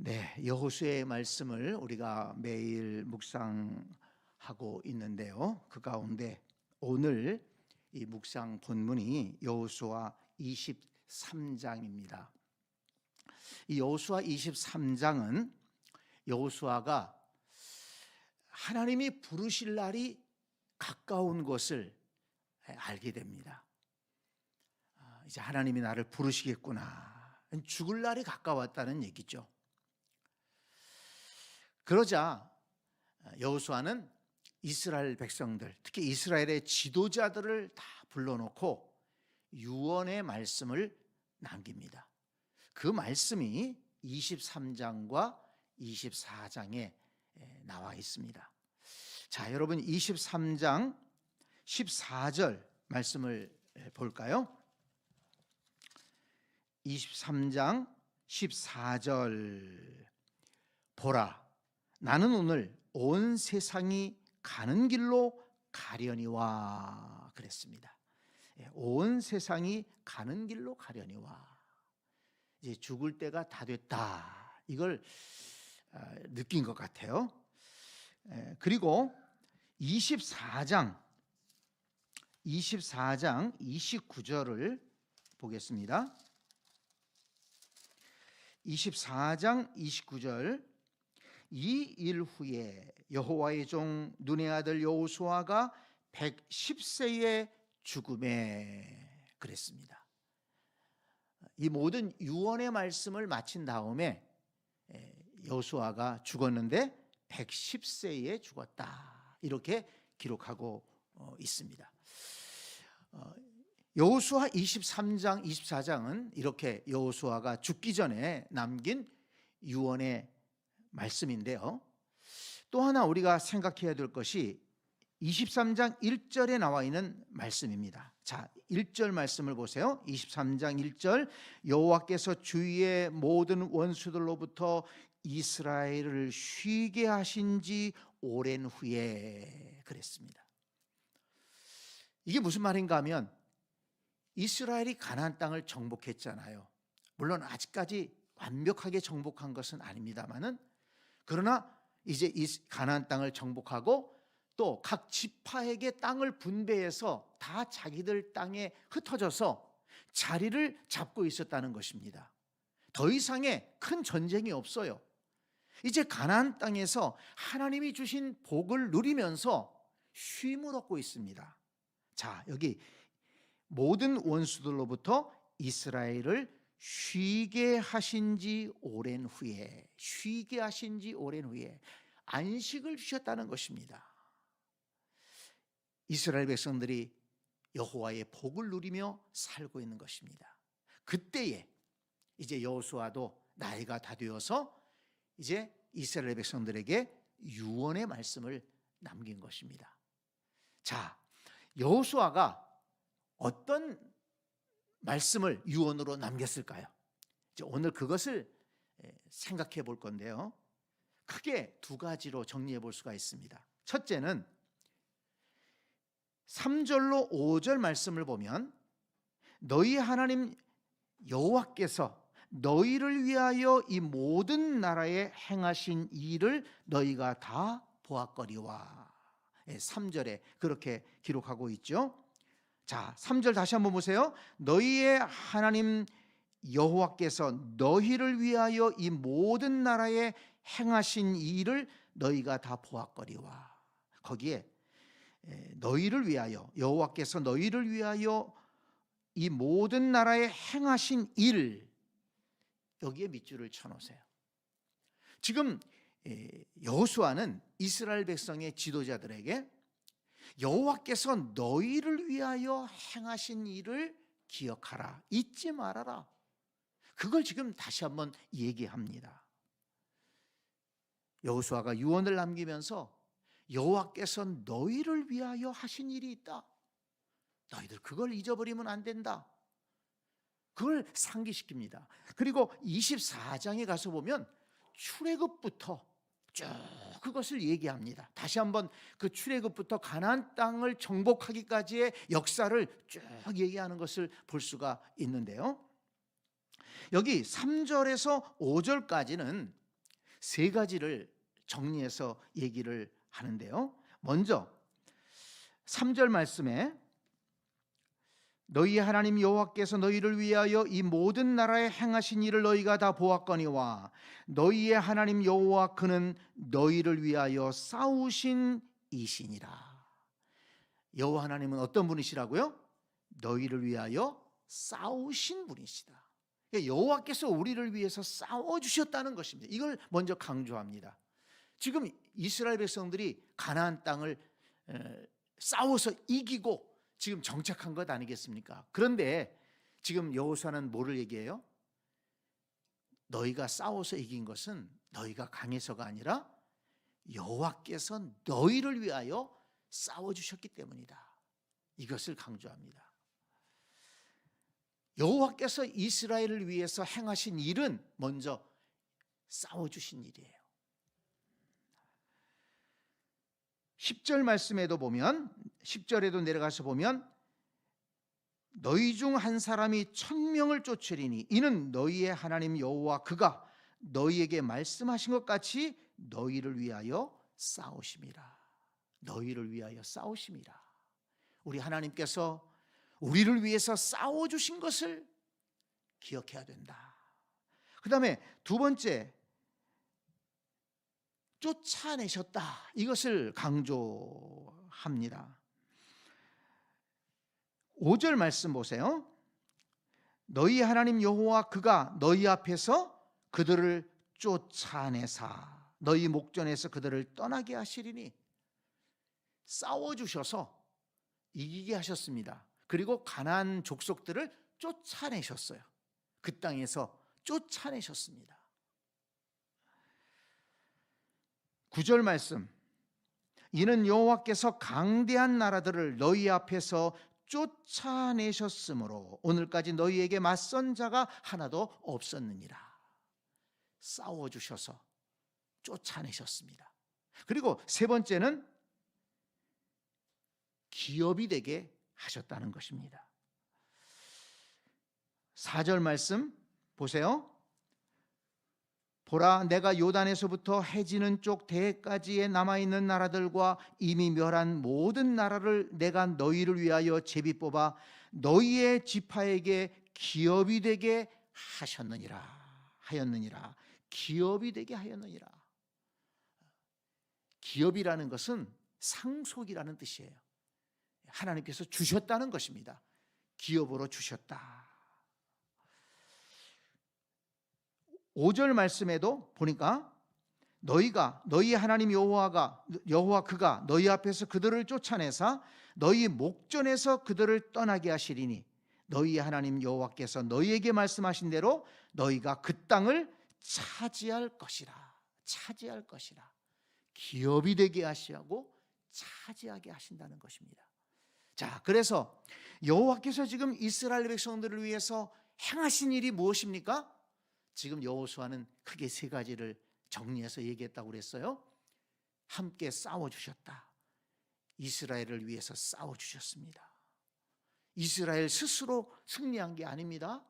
네, 여호수아의 말씀을 우리가 매일 묵상하고 있는데요. 그 가운데 오늘 이 묵상 본문이 여호수아 23장입니다. 이 여호수아 23장은 여호수아가 하나님이 부르실 날이 가까운 것을 알게 됩니다. 이제 하나님이 나를 부르시겠구나. 죽을 날이 가까웠다는 얘기죠. 그러자 여호수아는 이스라엘 백성들, 특히 이스라엘의 지도자들을 다 불러놓고 유언의 말씀을 남깁니다. 그 말씀이 23장과 24장에 나와 있습니다. 자, 여러분 23장 14절 말씀을 볼까요? 23장 14절 보라, 나는 오늘 온 세상이 가는 길로 가려니와 그랬습니다. 온 세상이 가는 길로 가려니와, 이제 죽을 때가 다 됐다, 이걸 느낀 것 같아요. 그리고 24장 29절을 보겠습니다. 24장 29절, 이 일 후에 여호와의 종 눈의 아들 여호수아가 110세의 죽음에 그랬습니다. 이 모든 유언의 말씀을 마친 다음에 여호수아가 죽었는데 110세에 죽었다, 이렇게 기록하고 있습니다. 여호수아 23장 24장은 이렇게 여호수아가 죽기 전에 남긴 유언의 말씀인데요. 또 하나 우리가 생각해야 될 것이 23장 1절에 나와 있는 말씀입니다. 자, 1절 말씀을 보세요. 23장 1절, 여호와께서 주위의 모든 원수들로부터 이스라엘을 쉬게 하신 지 오랜 후에 그랬습니다. 이게 무슨 말인가 하면, 이스라엘이 가나안 땅을 정복했잖아요. 물론 아직까지 완벽하게 정복한 것은 아닙니다만은, 그러나 이제 이 가나안 땅을 정복하고 또 각 지파에게 땅을 분배해서 다 자기들 땅에 흩어져서 자리를 잡고 있었다는 것입니다. 더 이상의 큰 전쟁이 없어요. 이제 가나안 땅에서 하나님이 주신 복을 누리면서 쉼을 얻고 있습니다. 자, 여기 모든 원수들로부터 이스라엘을 쉬게 하신 지 오랜 후에, 쉬게 하신 지 오랜 후에 안식을 주셨다는 것입니다. 이스라엘 백성들이 여호와의 복을 누리며 살고 있는 것입니다. 그때에 이제 여호수아도 나이가 다 되어서 이제 이스라엘 백성들에게 유언의 말씀을 남긴 것입니다. 자, 여호수아가 어떤 말씀을 유언으로 남겼을까요? 이제 오늘 그것을 생각해 볼 건데요. 크게 두 가지로 정리해 볼 수가 있습니다. 첫째는 3절로 5절 말씀을 보면, 너희 하나님 여호와께서 너희를 위하여 이 모든 나라에 행하신 일을 너희가 다 보았거리와, 3절에 그렇게 기록하고 있죠. 자, 3절 다시 한번 보세요. 너희의 하나님 여호와께서 너희를 위하여 이 모든 나라에 행하신 일을 너희가 다 보았거리와, 거기에 너희를 위하여, 여호와께서 너희를 위하여 이 모든 나라에 행하신 일, 여기에 밑줄을 쳐놓으세요. 지금 여호수아는 이스라엘 백성의 지도자들에게 여호와께서 너희를 위하여 행하신 일을 기억하라, 잊지 말아라, 그걸 지금 다시 한번 얘기합니다. 여호수아가 유언을 남기면서 여호와께서 너희를 위하여 하신 일이 있다, 너희들 그걸 잊어버리면 안 된다, 그걸 상기시킵니다. 그리고 24장에 가서 보면 출애굽부터 쭉 그것을 얘기합니다. 다시 한번 그 출애굽부터 가나안 땅을 정복하기까지의 역사를 쭉 얘기하는 것을 볼 수가 있는데요. 여기 3절에서 5절까지는 세 가지를 정리해서 얘기를 하는데요. 먼저 3절 말씀에 너희 하나님 여호와께서 너희를 위하여 이 모든 나라에 행하신 일을 너희가 다 보았거니와 너희의 하나님 여호와 그는 너희를 위하여 싸우신 이시니라. 여호와 하나님은 어떤 분이시라고요? 너희를 위하여 싸우신 분이시다. 여호와께서 우리를 위해서 싸워주셨다는 것입니다. 이걸 먼저 강조합니다. 지금 이스라엘 백성들이 가나안 땅을 싸워서 이기고 지금 정착한 것 아니겠습니까? 그런데 지금 여호수아는 뭐를 얘기해요? 너희가 싸워서 이긴 것은 너희가 강해서가 아니라 여호와께서 너희를 위하여 싸워주셨기 때문이다. 이것을 강조합니다. 여호와께서 이스라엘을 위해서 행하신 일은 먼저 싸워주신 일이에요. 10절 말씀에도 보면 10절에도 내려가서 보면 너희 중 한 사람이 1000명을 쫓으리니 이는 너희의 하나님 여호와 그가 너희에게 말씀하신 것 같이 너희를 위하여 싸우심이라. 너희를 위하여 싸우심이라. 우리 하나님께서 우리를 위해서 싸워주신 것을 기억해야 된다. 그 다음에 두 번째, 쫓아내셨다. 이것을 강조합니다. 5절 말씀 보세요. 너희 하나님 여호와 그가 너희 앞에서 그들을 쫓아내사 너희 목전에서 그들을 떠나게 하시리니, 싸워주셔서 이기게 하셨습니다. 그리고 가나안 족속들을 쫓아내셨어요. 그 땅에서 쫓아내셨습니다. 9절 말씀, 이는 여호와께서 강대한 나라들을 너희 앞에서 쫓아내셨으므로 오늘까지 너희에게 맞선 자가 하나도 없었느니라. 싸워주셔서 쫓아내셨습니다. 그리고 세 번째는 기업이 되게 하셨다는 것입니다. 4절 말씀 보세요. 보라, 내가 요단에서부터 해지는 쪽 대까지에 남아있는 나라들과 이미 멸한 모든 나라를 내가 너희를 위하여 제비 뽑아 너희의 지파에게 기업이 되게 하였느니라. 기업이 되게 하였느니라. 기업이라는 것은 상속이라는 뜻이에요. 하나님께서 주셨다는 것입니다. 기업으로 주셨다. 5절 말씀에도 보니까 너희 하나님 여호와 그가 너희 앞에서 그들을 쫓아내사 너희 목전에서 그들을 떠나게 하시리니 너희 하나님 여호와께서 너희에게 말씀하신 대로 너희가 그 땅을 차지할 것이라. 기업이 되게 하시고 차지하게 하신다는 것입니다. 자, 그래서 여호와께서 지금 이스라엘 백성들을 위해서 행하신 일이 무엇입니까? 지금 여호수아는 크게 세 가지를 정리해서 얘기했다고 그랬어요. 함께 싸워주셨다. 이스라엘을 위해서 싸워주셨습니다. 이스라엘 스스로 승리한 게 아닙니다.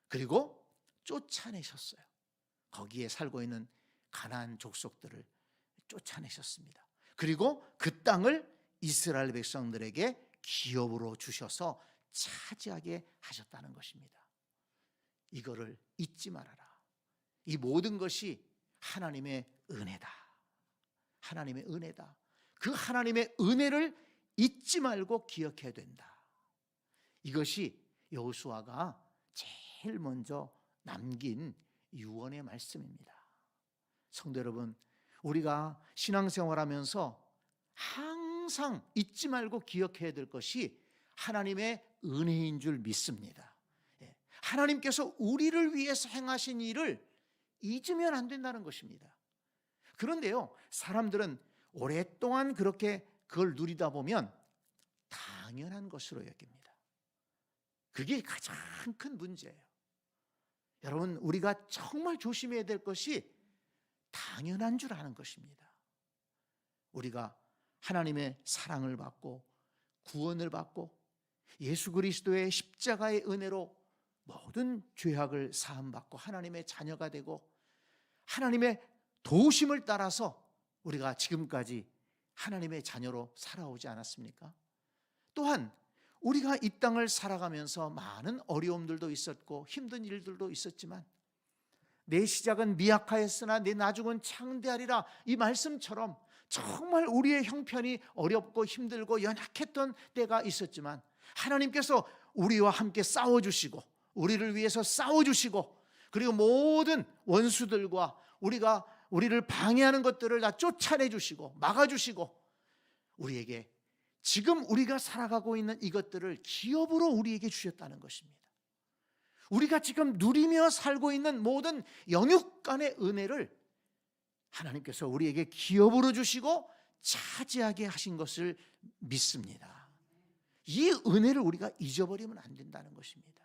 그리고 쫓아내셨어요. 거기에 살고 있는 가나안 족속들을 쫓아내셨습니다. 그리고 그 땅을 이스라엘 백성들에게 기업으로 주셔서 차지하게 하셨다는 것입니다. 이거를 잊지 말아라. 이 모든 것이 하나님의 은혜다. 하나님의 은혜다. 그 하나님의 은혜를 잊지 말고 기억해야 된다. 이것이 여호수아가 제일 먼저 남긴 유언의 말씀입니다. 성도 여러분, 우리가 신앙생활하면서 항상 잊지 말고 기억해야 될 것이 하나님의 은혜인 줄 믿습니다. 하나님께서 우리를 위해서 행하신 일을 잊으면 안 된다는 것입니다. 그런데요, 사람들은 오랫동안 그렇게 그걸 누리다 보면 당연한 것으로 여깁니다. 그게 가장 큰 문제예요. 여러분, 우리가 정말 조심해야 될 것이 당연한 줄 아는 것입니다. 우리가 하나님의 사랑을 받고 구원을 받고 예수 그리스도의 십자가의 은혜로 모든 죄악을 사함받고 하나님의 자녀가 되고 하나님의 도심을 따라서 우리가 지금까지 하나님의 자녀로 살아오지 않았습니까? 또한 우리가 이 땅을 살아가면서 많은 어려움들도 있었고 힘든 일들도 있었지만 내 시작은 미약하였으나 내 나중은 창대하리라, 이 말씀처럼 정말 우리의 형편이 어렵고 힘들고 연약했던 때가 있었지만 하나님께서 우리와 함께 싸워주시고 우리를 위해서 싸워주시고, 그리고 모든 원수들과 우리를 방해하는 것들을 다 쫓아내주시고 막아주시고, 우리에게 지금 우리가 살아가고 있는 이것들을 기업으로 우리에게 주셨다는 것입니다. 우리가 지금 누리며 살고 있는 모든 영육간의 은혜를 하나님께서 우리에게 기업으로 주시고 차지하게 하신 것을 믿습니다. 이 은혜를 우리가 잊어버리면 안 된다는 것입니다.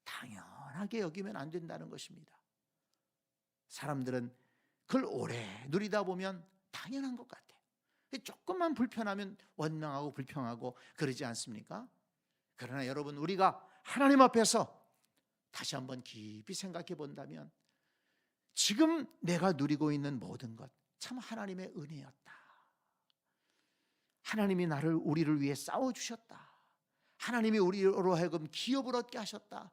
당연하게 여기면 안 된다는 것입니다. 사람들은 그걸 오래 누리다 보면 당연한 것 같아요. 조금만 불편하면 원망하고 불평하고 그러지 않습니까? 그러나 여러분, 우리가 하나님 앞에서 다시 한번 깊이 생각해 본다면 지금 내가 누리고 있는 모든 것 참 하나님의 은혜였다. 하나님이 우리를 위해 싸워주셨다. 하나님이 우리로 하여금 기업을 얻게 하셨다.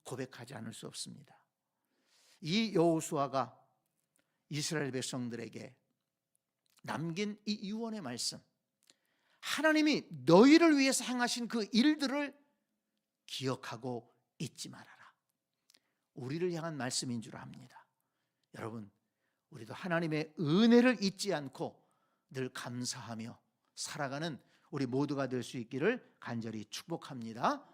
고백하지 않을 수 없습니다. 이 여호수아가 이스라엘 백성들에게 남긴 이 유언의 말씀, 하나님이 너희를 위해서 행하신 그 일들을 기억하고 잊지 말아라, 우리를 향한 말씀인 줄 압니다. 여러분, 우리도 하나님의 은혜를 잊지 않고 늘 감사하며 살아가는 우리 모두가 될 수 있기를 간절히 축복합니다.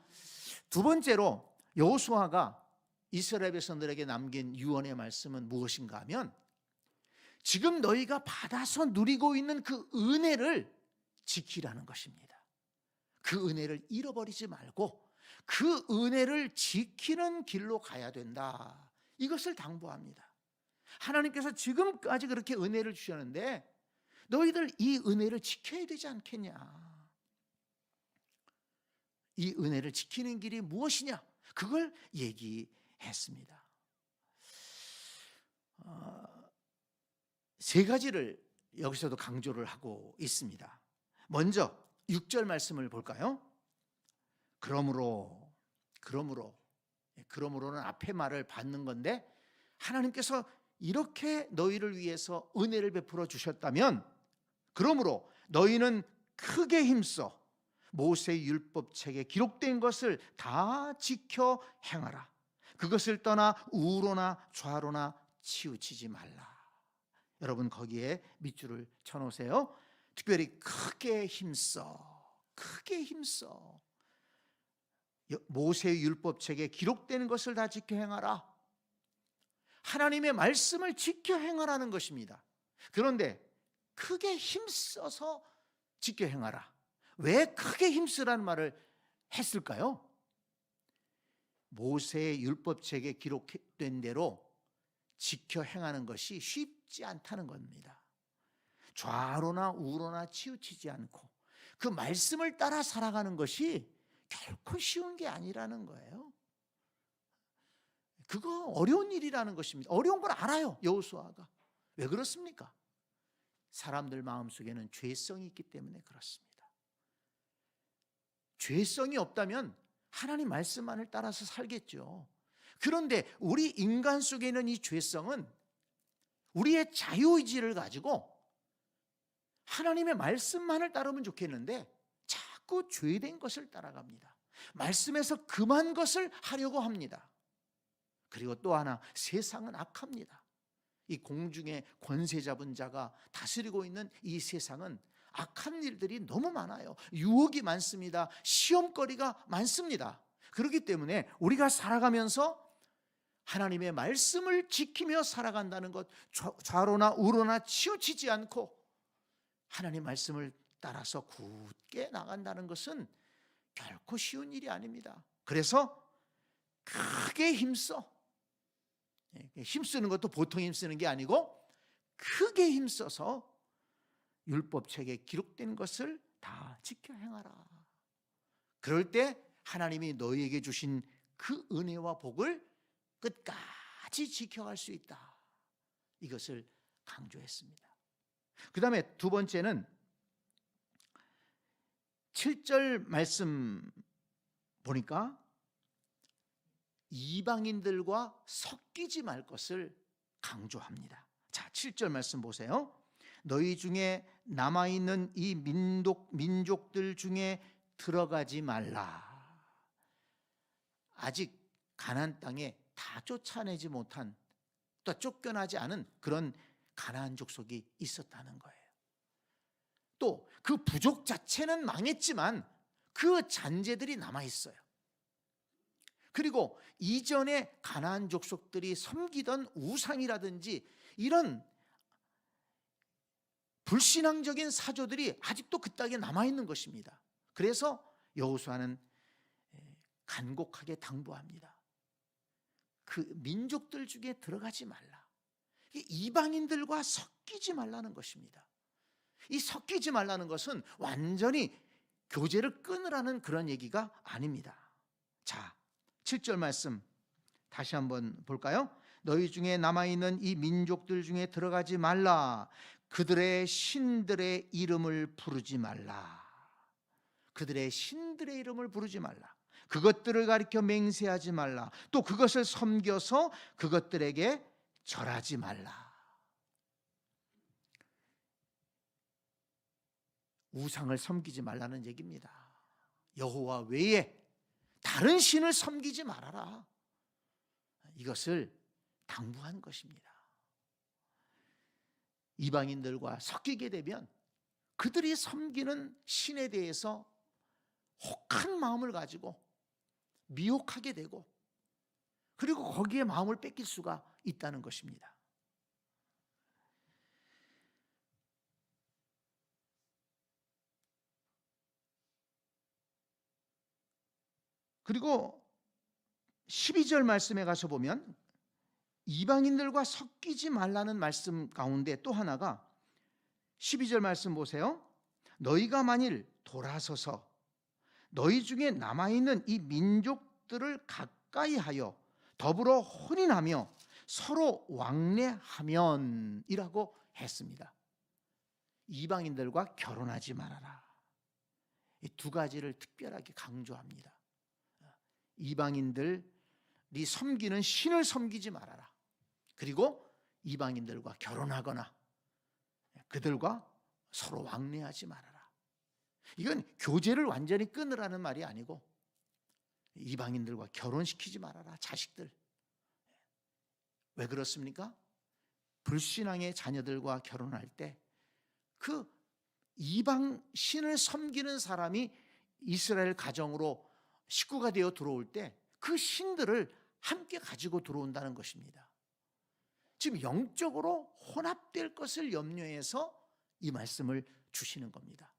두 번째로 여호수아가 이스라엘 백성들에게 남긴 유언의 말씀은 무엇인가 하면, 지금 너희가 받아서 누리고 있는 그 은혜를 지키라는 것입니다. 그 은혜를 잃어버리지 말고 그 은혜를 지키는 길로 가야 된다, 이것을 당부합니다. 하나님께서 지금까지 그렇게 은혜를 주셨는데 너희들 이 은혜를 지켜야 되지 않겠냐. 이 은혜를 지키는 길이 무엇이냐, 그걸 얘기했습니다. 세 가지를 여기서도 강조를 하고 있습니다. 먼저 6절 말씀을 볼까요? 그러므로는 앞에 말을 받는 건데, 하나님께서 이렇게 너희를 위해서 은혜를 베풀어 주셨다면, 그러므로 너희는 크게 힘써 모세의 율법책에 기록된 것을 다 지켜 행하라. 그것을 떠나 우로나 좌로나 치우치지 말라. 여러분, 거기에 밑줄을 쳐놓으세요. 특별히 크게 힘써, 모세의 율법책에 기록된 것을 다 지켜 행하라. 하나님의 말씀을 지켜 행하라는 것입니다. 그런데 크게 힘써서 지켜 행하라. 왜 크게 힘쓰라는 말을 했을까요? 모세의 율법책에 기록된 대로 지켜 행하는 것이 쉽지 않다는 겁니다. 좌로나 우로나 치우치지 않고 그 말씀을 따라 살아가는 것이 결코 쉬운 게 아니라는 거예요. 그거 어려운 일이라는 것입니다. 어려운 걸 알아요, 여호수아가. 왜 그렇습니까? 사람들 마음속에는 죄성이 있기 때문에 그렇습니다. 죄성이 없다면 하나님 말씀만을 따라서 살겠죠. 그런데 우리 인간 속에 있는 이 죄성은 우리의 자유의지를 가지고 하나님의 말씀만을 따르면 좋겠는데 자꾸 죄된 것을 따라갑니다. 말씀에서 금한 것을 하려고 합니다. 그리고 또 하나, 세상은 악합니다. 이 공중의 권세 잡은 자가 다스리고 있는 이 세상은 악한 일들이 너무 많아요. 유혹이 많습니다. 시험거리가 많습니다. 그렇기 때문에 우리가 살아가면서 하나님의 말씀을 지키며 살아간다는 것, 좌로나 우로나 치우치지 않고 하나님 말씀을 따라서 굳게 나간다는 것은 결코 쉬운 일이 아닙니다. 그래서 크게 힘써, 힘쓰는 것도 보통 힘쓰는 게 아니고 크게 힘써서 율법책에 기록된 것을 다 지켜 행하라. 그럴 때 하나님이 너희에게 주신 그 은혜와 복을 끝까지 지켜갈 수 있다. 이것을 강조했습니다. 그 다음에 두 번째는 7절 말씀 보니까 이방인들과 섞이지 말 것을 강조합니다. 자, 7절 말씀 보세요. 너희 중에 남아있는 이 민족들 중에 들어가지 말라. 아직 가나안 땅에 다 쫓아내지 못한, 또 쫓겨나지 않은 그런 가나안 족속이 있었다는 거예요. 또 그 부족 자체는 망했지만 그 잔재들이 남아있어요. 그리고 이전에 가나안 족속들이 섬기던 우상이라든지 이런 불신앙적인 사조들이 아직도 그 땅에 남아있는 것입니다. 그래서 여호수아는 간곡하게 당부합니다. 그 민족들 중에 들어가지 말라. 이방인들과 섞이지 말라는 것입니다. 이 섞이지 말라는 것은 완전히 교제를 끊으라는 그런 얘기가 아닙니다. 자, 7절 말씀 다시 한번 볼까요? 너희 중에 남아있는 이 민족들 중에 들어가지 말라. 그들의 신들의 이름을 부르지 말라. 그들의 신들의 이름을 부르지 말라. 그것들을 가리켜 맹세하지 말라. 또 그것을 섬겨서 그것들에게 절하지 말라. 우상을 섬기지 말라는 얘기입니다. 여호와 외에 다른 신을 섬기지 말아라. 이것을 당부한 것입니다. 이방인들과 섞이게 되면 그들이 섬기는 신에 대해서 혹한 마음을 가지고 미혹하게 되고, 그리고 거기에 마음을 뺏길 수가 있다는 것입니다. 그리고 12절 말씀에 가서 보면 이방인들과 섞이지 말라는 말씀 가운데 또 하나가 12절 말씀 보세요. 너희가 만일 돌아서서 너희 중에 남아있는 이 민족들을 가까이 하여 더불어 혼인하며 서로 왕래하면 이라고 했습니다. 이방인들과 결혼하지 말아라. 이 두 가지를 특별하게 강조합니다. 이방인들이 섬기는 신을 섬기지 말아라. 그리고 이방인들과 결혼하거나 그들과 서로 왕래하지 말아라. 이건 교제를 완전히 끊으라는 말이 아니고 이방인들과 결혼시키지 말아라. 자식들. 왜 그렇습니까? 불신앙의 자녀들과 결혼할 때 그 이방 신을 섬기는 사람이 이스라엘 가정으로 식구가 되어 들어올 때 그 신들을 함께 가지고 들어온다는 것입니다. 지금 영적으로 혼합될 것을 염려해서 이 말씀을 주시는 겁니다.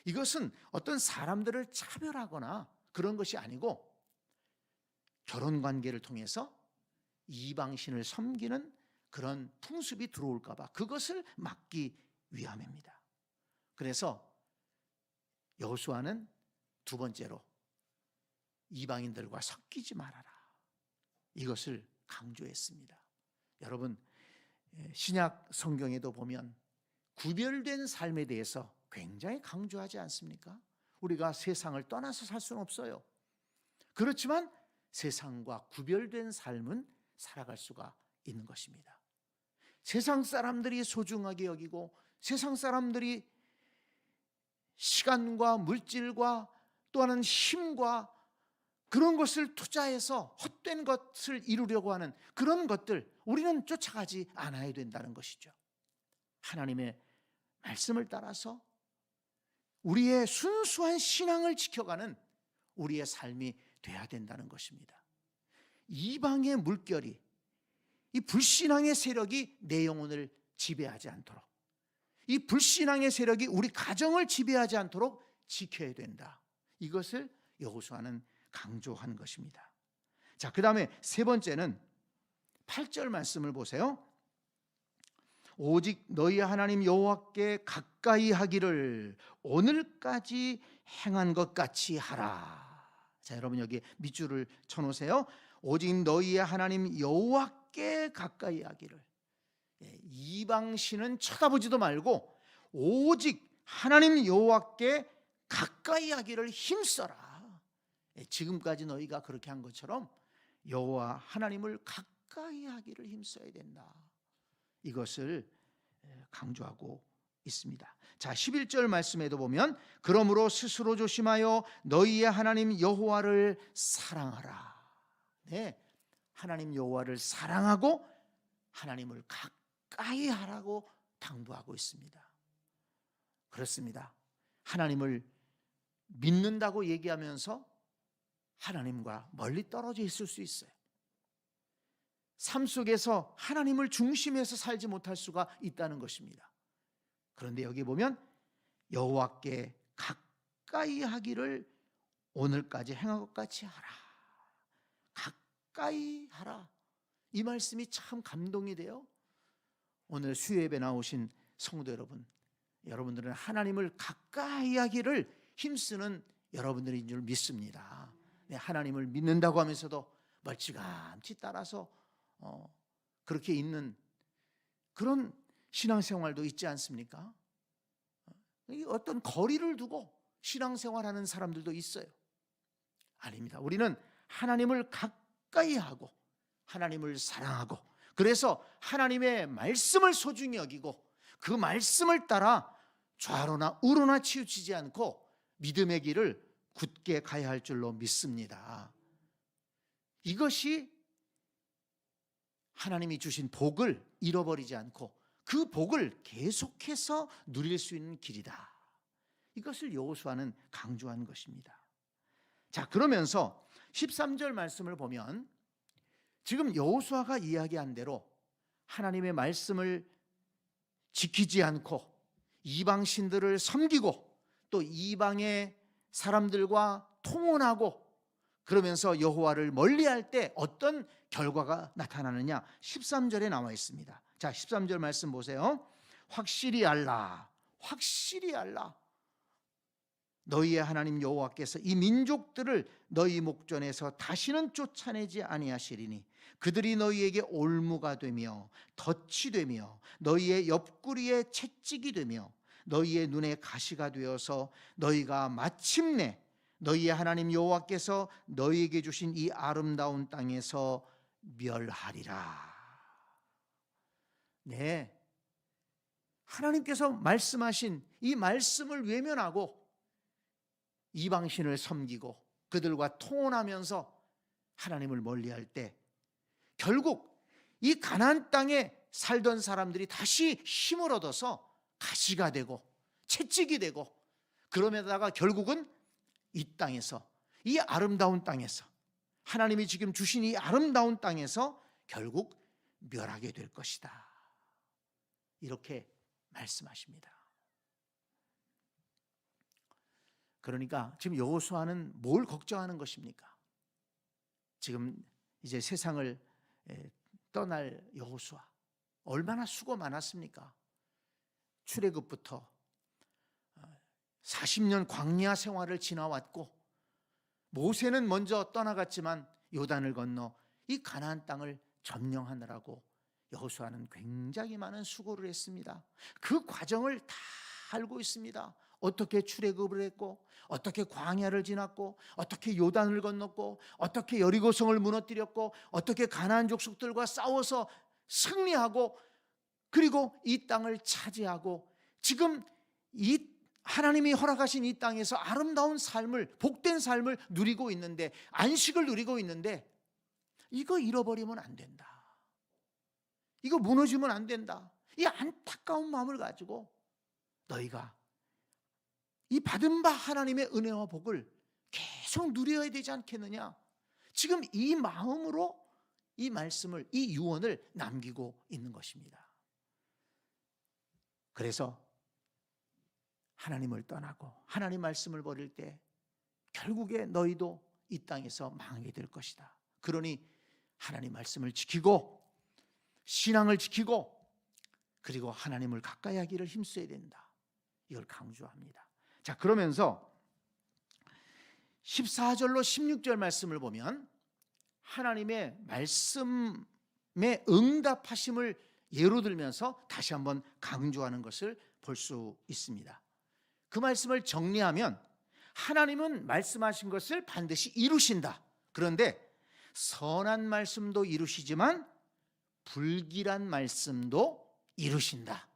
이것은 어떤 사람들을 차별하거나 그런 것이 아니고 결혼 관계를 통해서 이방신을 섬기는 그런 풍습이 들어올까 봐 그것을 막기 위함입니다. 그래서 여호수아는 두 번째로 이방인들과 섞이지 말아라. 이것을 강조했습니다. 여러분, 신약 성경에도 보면 구별된 삶에 대해서 굉장히 강조하지 않습니까? 우리가 세상을 떠나서 살 수는 없어요. 그렇지만 세상과 구별된 삶은 살아갈 수가 있는 것입니다. 세상 사람들이 소중하게 여기고 세상 사람들이 시간과 물질과 또 하는 힘과 그런 것을 투자해서 헛된 것을 이루려고 하는 그런 것들 우리는 쫓아가지 않아야 된다는 것이죠. 하나님의 말씀을 따라서 우리의 순수한 신앙을 지켜가는 우리의 삶이 돼야 된다는 것입니다. 이방의 물결이, 이 불신앙의 세력이 내 영혼을 지배하지 않도록, 이 불신앙의 세력이 우리 가정을 지배하지 않도록 지켜야 된다. 이것을 여호수아는 강조한 것입니다. 자, 그 다음에 세 번째는 8절 말씀을 보세요. 오직 너희 하나님 여호와께 가까이 하기를 오늘까지 행한 것 같이 하라. 자, 여러분 여기 밑줄을 쳐놓으세요. 오직 너희의 하나님 여호와께 가까이 하기를. 이방 신은 쳐다보지도 말고 오직 하나님 여호와께 가까이 하기를 힘써라. 지금까지 너희가 그렇게 한 것처럼 여호와 하나님을 가까이 하기를 힘써야 된다. 이것을 강조하고 있습니다. 자, 11절 말씀에도 보면 그러므로 스스로 조심하여 너희의 하나님 여호와를 사랑하라. 네, 하나님 여호와를 사랑하고 하나님을 가까이 하라고 당부하고 있습니다. 그렇습니다. 하나님을 믿는다고 얘기하면서 하나님과 멀리 떨어져 있을 수 있어요. 삶 속에서 하나님을 중심에서 살지 못할 수가 있다는 것입니다. 그런데 여기 보면 여호와께 가까이 하기를 오늘까지 행한 것 같이 하라. 가까이 하라. 이 말씀이 참 감동이 돼요. 오늘 수요예배 나오신 성도 여러분, 여러분들은 하나님을 가까이 하기를 힘쓰는 여러분들인 줄 믿습니다. 하나님을 믿는다고 하면서도 멀찌감치 따라서 그렇게 있는 그런 신앙생활도 있지 않습니까? 어떤 거리를 두고 신앙생활하는 사람들도 있어요. 아닙니다. 우리는 하나님을 가까이 하고 하나님을 사랑하고 그래서 하나님의 말씀을 소중히 여기고 그 말씀을 따라 좌로나 우로나 치우치지 않고 믿음의 길을 굳게 가야 할 줄로 믿습니다. 이것이 하나님이 주신 복을 잃어버리지 않고 그 복을 계속해서 누릴 수 있는 길이다. 이것을 여호수아는 강조한 것입니다. 자, 그러면서 13절 말씀을 보면 지금 여호수아가 이야기한 대로 하나님의 말씀을 지키지 않고 이방 신들을 섬기고 또 이방의 사람들과 통혼하고 그러면서 여호와를 멀리할 때 어떤 결과가 나타나느냐 13절에 나와 있습니다. 자, 13절 말씀 보세요. 확실히 알라, 확실히 알라. 너희의 하나님 여호와께서 이 민족들을 너희 목전에서 다시는 쫓아내지 아니하시리니 그들이 너희에게 올무가 되며 덫이 되며 너희의 옆구리에 채찍이 되며 너희의 눈에 가시가 되어서 너희가 마침내 너희의 하나님 여호와께서 너희에게 주신 이 아름다운 땅에서 멸하리라. 네, 하나님께서 말씀하신 이 말씀을 외면하고 이방신을 섬기고 그들과 통혼하면서 하나님을 멀리할 때 결국 이 가나안 땅에 살던 사람들이 다시 힘을 얻어서 가시가 되고 채찍이 되고 그러면다가 결국은 이 땅에서 이 아름다운 땅에서 하나님이 지금 주신 이 아름다운 땅에서 결국 멸하게 될 것이다. 이렇게 말씀하십니다. 그러니까 지금 여호수아는 뭘 걱정하는 것입니까? 지금 이제 세상을 떠날 여호수아 얼마나 수고 많았습니까? 출애굽부터 40년 광야 생활을 지나왔고 모세는 먼저 떠나갔지만 요단을 건너 이 가나안 땅을 점령하느라고 여호수아는 굉장히 많은 수고를 했습니다. 그 과정을 다 알고 있습니다. 어떻게 출애굽을 했고 어떻게 광야를 지났고 어떻게 요단을 건넜고 어떻게 여리고성을 무너뜨렸고 어떻게 가나안 족속들과 싸워서 승리하고 그리고 이 땅을 차지하고 지금 이 하나님이 허락하신 이 땅에서 아름다운 삶을 복된 삶을 누리고 있는데 안식을 누리고 있는데 이거 잃어버리면 안 된다. 이거 무너지면 안 된다. 이 안타까운 마음을 가지고 너희가 이 받은 바 하나님의 은혜와 복을 계속 누려야 되지 않겠느냐. 지금 이 마음으로 이 말씀을 이 유언을 남기고 있는 것입니다. 그래서 하나님을 떠나고 하나님 말씀을 버릴 때 결국에 너희도 이 땅에서 망하게 될 것이다. 그러니 하나님 말씀을 지키고 신앙을 지키고 그리고 하나님을 가까이 하기를 힘써야 된다. 이걸 강조합니다. 자, 그러면서 14절로 16절 말씀을 보면 하나님의 말씀에 응답하심을 예로 들면서 다시 한번 강조하는 것을 볼 수 있습니다. 그 말씀을 정리하면 하나님은 말씀하신 것을 반드시 이루신다. 그런데 선한 말씀도 이루시지만 불길한 말씀도 이루신다.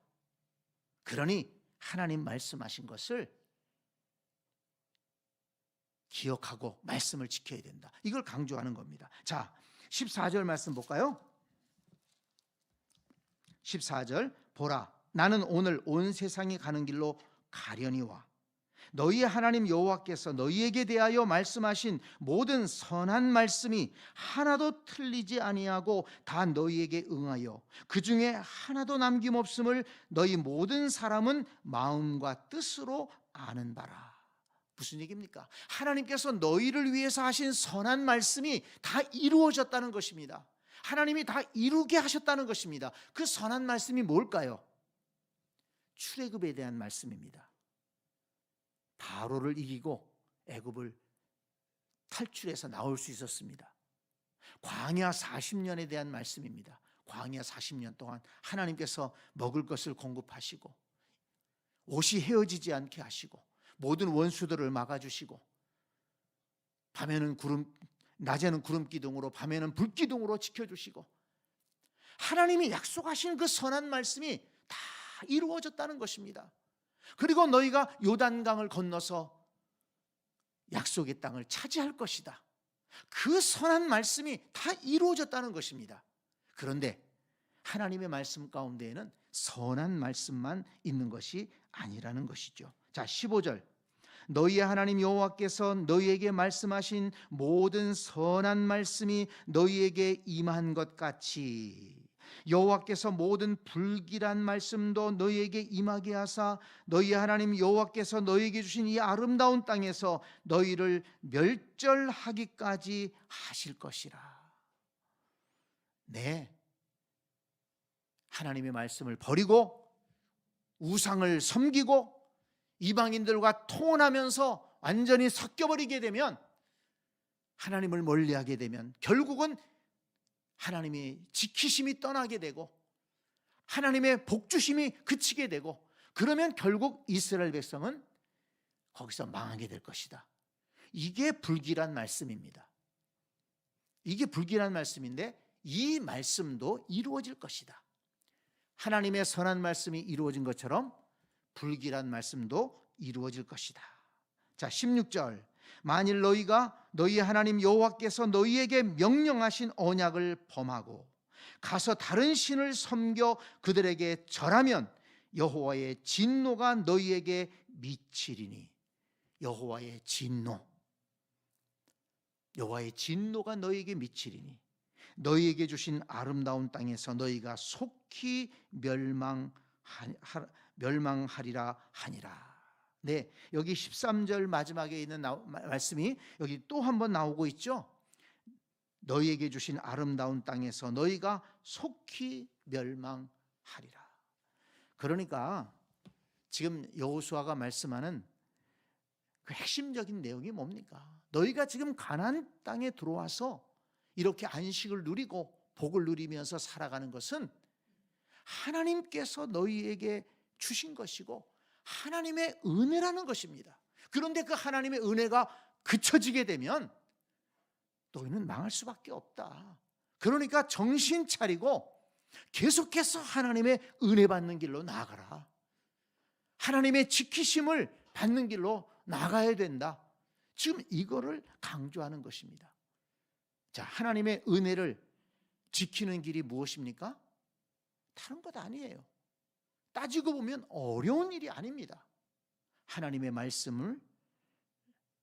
그러니 하나님 말씀하신 것을 기억하고 말씀을 지켜야 된다. 이걸 강조하는 겁니다. 자, 14절 말씀 볼까요? 14절 보라, 나는 오늘 온 세상이 가는 길로 가려니와 너희의 하나님 여호와께서 너희에게 대하여 말씀하신 모든 선한 말씀이 하나도 틀리지 아니하고 다 너희에게 응하여 그 중에 하나도 남김없음을 너희 모든 사람은 마음과 뜻으로 아는 바라. 무슨 얘기입니까? 하나님께서 너희를 위해서 하신 선한 말씀이 다 이루어졌다는 것입니다. 하나님이 다 이루게 하셨다는 것입니다. 그 선한 말씀이 뭘까요? 출애굽에 대한 말씀입니다. 바로를 이기고 애굽을 탈출해서 나올 수 있었습니다. 광야 40년에 대한 말씀입니다. 광야 40년 동안 하나님께서 먹을 것을 공급하시고 옷이 헤어지지 않게 하시고 모든 원수들을 막아주시고 낮에는 구름 기둥으로 밤에는 불 기둥으로 지켜주시고 하나님이 약속하신 그 선한 말씀이 다 이루어졌다는 것입니다. 그리고 너희가 요단강을 건너서 약속의 땅을 차지할 것이다. 그 선한 말씀이 다 이루어졌다는 것입니다. 그런데 하나님의 말씀 가운데에는 선한 말씀만 있는 것이 아니라는 것이죠. 자, 15절 너희의 하나님 여호와께서 너희에게 말씀하신 모든 선한 말씀이 너희에게 임한 것 같이 여호와께서 모든 불길한 말씀도 너희에게 임하게 하사 너희 하나님 여호와께서 너희에게 주신 이 아름다운 땅에서 너희를 멸절하기까지 하실 것이라. 네, 하나님의 말씀을 버리고 우상을 섬기고 이방인들과 통혼하면서 완전히 섞여버리게 되면, 하나님을 멀리하게 되면 결국은 하나님의 지키심이 떠나게 되고 하나님의 복주심이 그치게 되고, 그러면 결국 이스라엘 백성은 거기서 망하게 될 것이다. 이게 불길한 말씀입니다. 이게 불길한 말씀인데 이 말씀도 이루어질 것이다. 하나님의 선한 말씀이 이루어진 것처럼 불길한 말씀도 이루어질 것이다. 자, 16절 만일 너희가 너희 하나님 여호와께서 너희에게 명령하신 언약을 범하고 가서 다른 신을 섬겨 그들에게 절하면 여호와의 진노가 너희에게 미치리니. 여호와의 진노가 너희에게 미치리니 너희에게 주신 아름다운 땅에서 너희가 속히 멸망하리라 하니라. 네, 여기 13절 마지막에 있는 말씀이 여기 또 한 번 나오고 있죠. 너희에게 주신 아름다운 땅에서 너희가 속히 멸망하리라. 그러니까 지금 여호수아가 말씀하는 그 핵심적인 내용이 뭡니까? 너희가 지금 가나안 땅에 들어와서 이렇게 안식을 누리고 복을 누리면서 살아가는 것은 하나님께서 너희에게 주신 것이고 하나님의 은혜라는 것입니다. 그런데 그 하나님의 은혜가 그쳐지게 되면 너희는 망할 수밖에 없다. 그러니까 정신 차리고 계속해서 하나님의 은혜 받는 길로 나아가라. 하나님의 지키심을 받는 길로 나가야 된다. 지금 이거를 강조하는 것입니다. 자, 하나님의 은혜를 지키는 길이 무엇입니까? 다른 것 아니에요. 따지고 보면 어려운 일이 아닙니다. 하나님의 말씀을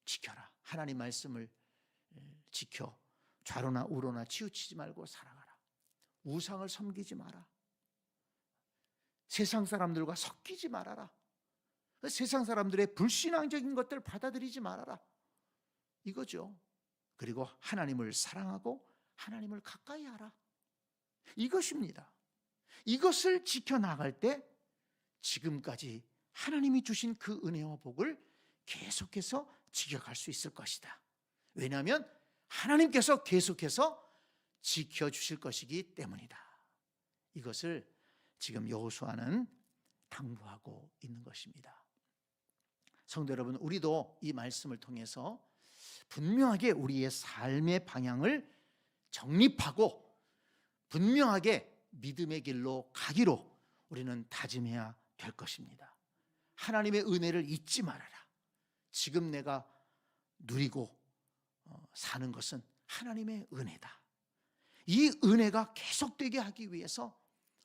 지켜라. 하나님 말씀을 지켜 좌로나 우로나 치우치지 말고 살아가라. 우상을 섬기지 마라. 세상 사람들과 섞이지 말아라. 세상 사람들의 불신앙적인 것들 받아들이지 말아라. 이거죠. 그리고 하나님을 사랑하고 하나님을 가까이 하라. 이것입니다. 이것을 지켜나갈 때 지금까지 하나님이 주신 그 은혜와 복을 계속해서 지켜갈 수 있을 것이다. 왜냐하면 하나님께서 계속해서 지켜주실 것이기 때문이다. 이것을 지금 여호수아는 당부하고 있는 것입니다. 성도 여러분, 우리도 이 말씀을 통해서 분명하게 우리의 삶의 방향을 정립하고 분명하게 믿음의 길로 가기로 우리는 다짐해야 될 것입니다. 하나님의 은혜를 잊지 말아라. 지금 내가 누리고 사는 것은 하나님의 은혜다. 이 은혜가 계속되게 하기 위해서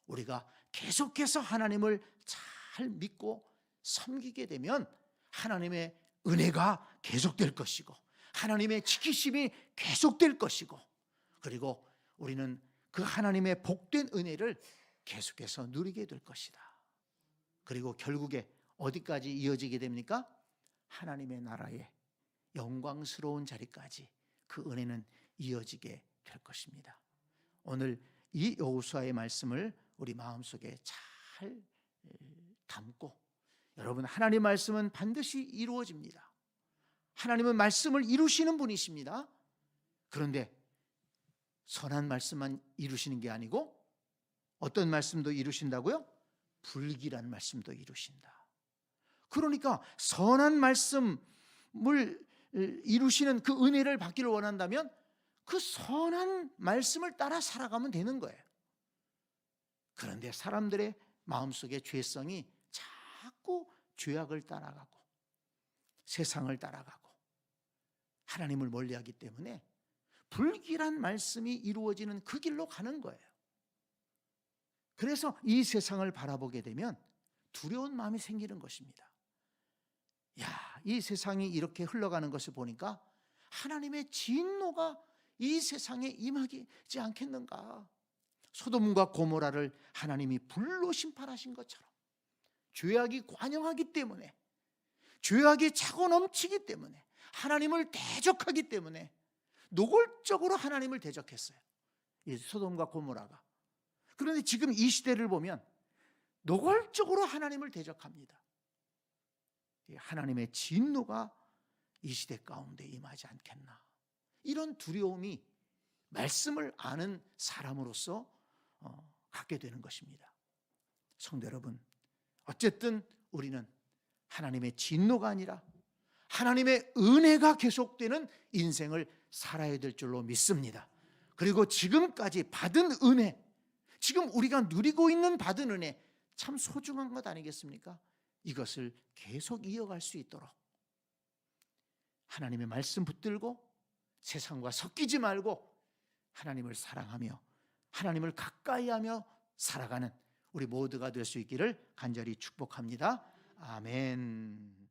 우리가 계속해서 하나님을 잘 믿고 섬기게 되면 하나님의 은혜가 계속될 것이고 하나님의 지키심이 계속될 것이고, 그리고 우리는 그 하나님의 복된 은혜를 계속해서 누리게 될 것이다. 그리고 결국에 어디까지 이어지게 됩니까? 하나님의 나라의 영광스러운 자리까지 그 은혜는 이어지게 될 것입니다. 오늘 이 여호수아의 말씀을 우리 마음속에 잘 담고, 여러분, 하나님의 말씀은 반드시 이루어집니다. 하나님은 말씀을 이루시는 분이십니다. 그런데 선한 말씀만 이루시는 게 아니고 어떤 말씀도 이루신다고요? 불길한 말씀도 이루신다. 그러니까 선한 말씀을 이루시는 그 은혜를 받기를 원한다면 그 선한 말씀을 따라 살아가면 되는 거예요. 그런데 사람들의 마음속에 죄성이 자꾸 죄악을 따라가고 세상을 따라가고 하나님을 멀리하기 때문에 불길한 말씀이 이루어지는 그 길로 가는 거예요. 그래서 이 세상을 바라보게 되면 두려운 마음이 생기는 것입니다. 이 세상이 이렇게 흘러가는 것을 보니까 하나님의 진노가 이 세상에 임하지 않겠는가. 소돔과 고모라를 하나님이 불로 심판하신 것처럼 죄악이 관영하기 때문에, 죄악이 차고 넘치기 때문에, 하나님을 대적하기 때문에 노골적으로 하나님을 대적했어요, 이 소돔과 고모라가. 그런데 지금 이 시대를 보면 노골적으로 하나님을 대적합니다. 하나님의 진노가 이 시대 가운데 임하지 않겠나, 이런 두려움이 말씀을 아는 사람으로서 갖게 되는 것입니다. 성도 여러분, 어쨌든 우리는 하나님의 진노가 아니라 하나님의 은혜가 계속되는 인생을 살아야 될 줄로 믿습니다. 그리고 지금까지 받은 은혜, 지금 우리가 누리고 있는 받은 은혜, 참 소중한 것 아니겠습니까? 이것을 계속 이어갈 수 있도록 하나님의 말씀 붙들고 세상과 섞이지 말고 하나님을 사랑하며 하나님을 가까이하며 살아가는 우리 모두가 될 수 있기를 간절히 축복합니다. 아멘.